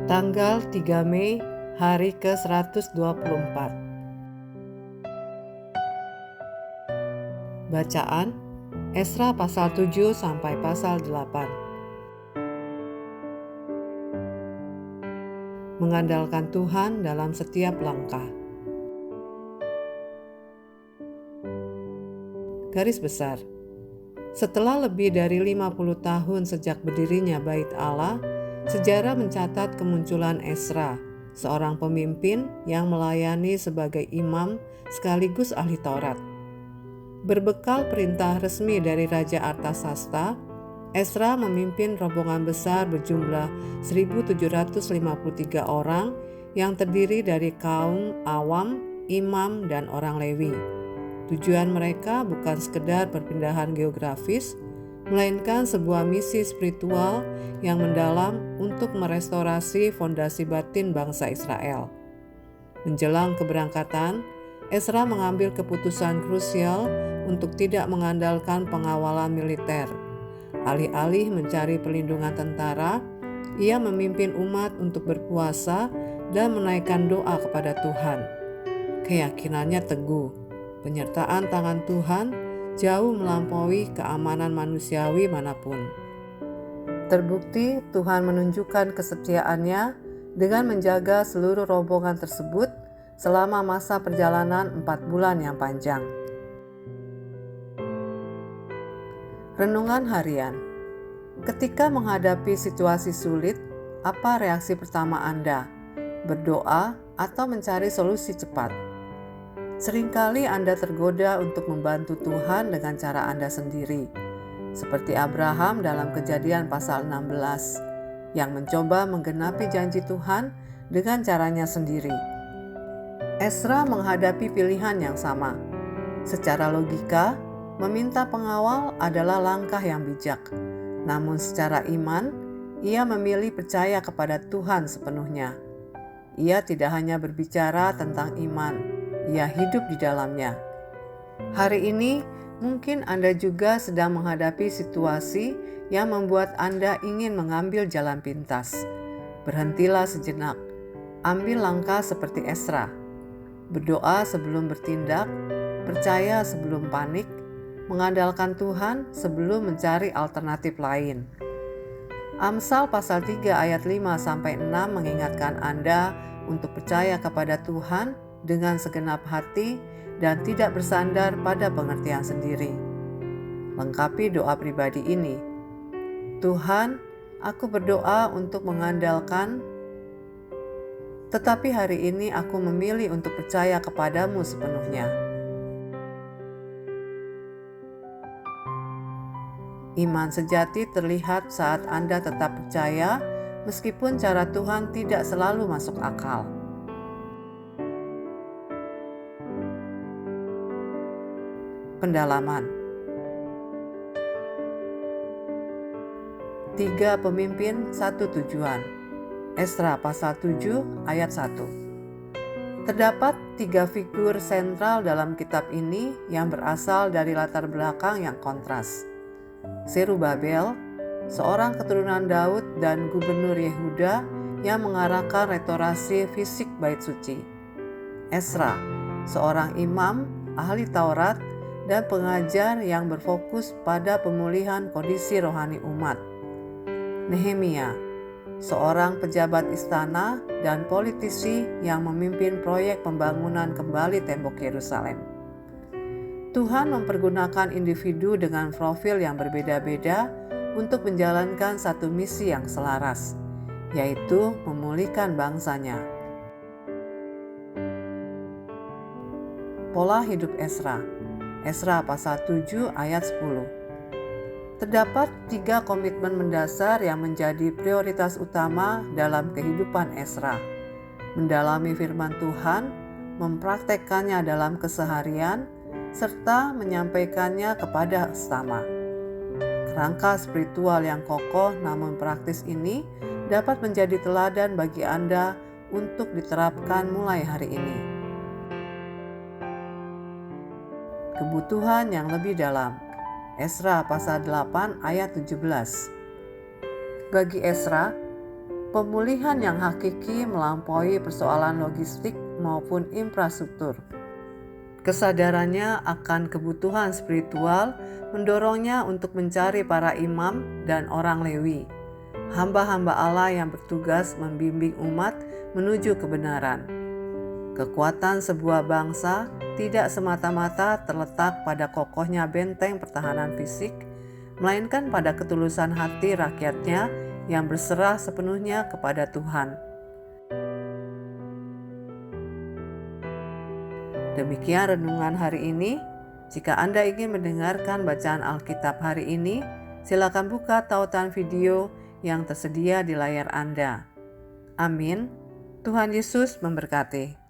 Tanggal 3 Mei, hari ke-124. Bacaan Esra pasal 7 sampai pasal 8. Mengandalkan Tuhan dalam setiap langkah. Garis besar. Setelah lebih dari 50 tahun sejak berdirinya Bait Allah, sejarah mencatat kemunculan Esra, seorang pemimpin yang melayani sebagai imam sekaligus ahli Taurat. Berbekal perintah resmi dari Raja Artasasta, Esra memimpin rombongan besar berjumlah 1.753 orang yang terdiri dari kaum awam, imam, dan orang Lewi. Tujuan mereka bukan sekedar perpindahan geografis, melainkan sebuah misi spiritual yang mendalam untuk merestorasi fondasi batin bangsa Israel. Menjelang keberangkatan, Esra mengambil keputusan krusial untuk tidak mengandalkan pengawalan militer. Alih-alih mencari perlindungan tentara, ia memimpin umat untuk berpuasa dan menaikkan doa kepada Tuhan. Keyakinannya teguh, penyertaan tangan Tuhan jauh melampaui keamanan manusiawi manapun. Terbukti Tuhan menunjukkan kesetiaannya dengan menjaga seluruh rombongan tersebut selama masa perjalanan 4 bulan yang panjang. Renungan harian. Ketika menghadapi situasi sulit, apa reaksi pertama Anda? Berdoa atau mencari solusi cepat? Seringkali Anda tergoda untuk membantu Tuhan dengan cara Anda sendiri, seperti Abraham dalam Kejadian pasal 16, yang mencoba menggenapi janji Tuhan dengan caranya sendiri. Esra menghadapi pilihan yang sama. Secara logika, meminta pengawal adalah langkah yang bijak. Namun secara iman, ia memilih percaya kepada Tuhan sepenuhnya. Ia tidak hanya berbicara tentang iman, ia hidup di dalamnya. Hari ini, mungkin Anda juga sedang menghadapi situasi yang membuat Anda ingin mengambil jalan pintas. Berhentilah sejenak, ambil langkah seperti Esra. Berdoa sebelum bertindak, percaya sebelum panik, mengandalkan Tuhan sebelum mencari alternatif lain. Amsal pasal 3 ayat 5-6 mengingatkan Anda untuk percaya kepada Tuhan dengan segenap hati dan tidak bersandar pada pengertian sendiri. Lengkapi doa pribadi ini. Tuhan, aku berdoa untuk mengandalkan, tetapi hari ini aku memilih untuk percaya kepadamu sepenuhnya. Iman sejati terlihat saat Anda tetap percaya, meskipun cara Tuhan tidak selalu masuk akal. Pendalaman. 3 pemimpin, 1 tujuan. Esra pasal 7 ayat 1. Terdapat 3 figur sentral dalam kitab ini yang berasal dari latar belakang yang kontras. Zerubabel, seorang keturunan Daud dan gubernur Yehuda yang mengarahkan restorasi fisik bait suci. Esra, seorang imam, ahli Taurat, dan pengajar yang berfokus pada pemulihan kondisi rohani umat. Nehemia, seorang pejabat istana dan politisi yang memimpin proyek pembangunan kembali tembok Yerusalem. Tuhan mempergunakan individu dengan profil yang berbeda-beda untuk menjalankan satu misi yang selaras, yaitu memulihkan bangsanya. Pola hidup Esra. Esra pasal 7 ayat 10. Terdapat 3 komitmen mendasar yang menjadi prioritas utama dalam kehidupan Esra. Mendalami firman Tuhan, mempraktekkannya dalam keseharian, serta menyampaikannya kepada sesama. Kerangka spiritual yang kokoh namun praktis ini dapat menjadi teladan bagi Anda untuk diterapkan mulai hari ini. Kebutuhan yang lebih dalam. Esra pasal 8 ayat 17. Bagi Esra, Pemulihan yang hakiki melampaui persoalan logistik maupun infrastruktur. Kesadarannya akan kebutuhan spiritual mendorongnya untuk mencari para imam dan orang Lewi, hamba-hamba Allah yang bertugas membimbing umat menuju kebenaran. Kekuatan sebuah bangsa tidak semata-mata terletak pada kokohnya benteng pertahanan fisik, melainkan pada ketulusan hati rakyatnya yang berserah sepenuhnya kepada Tuhan. Demikian renungan hari ini. Jika Anda ingin mendengarkan bacaan Alkitab hari ini, silakan buka tautan video yang tersedia di layar Anda. Amin. Tuhan Yesus memberkati.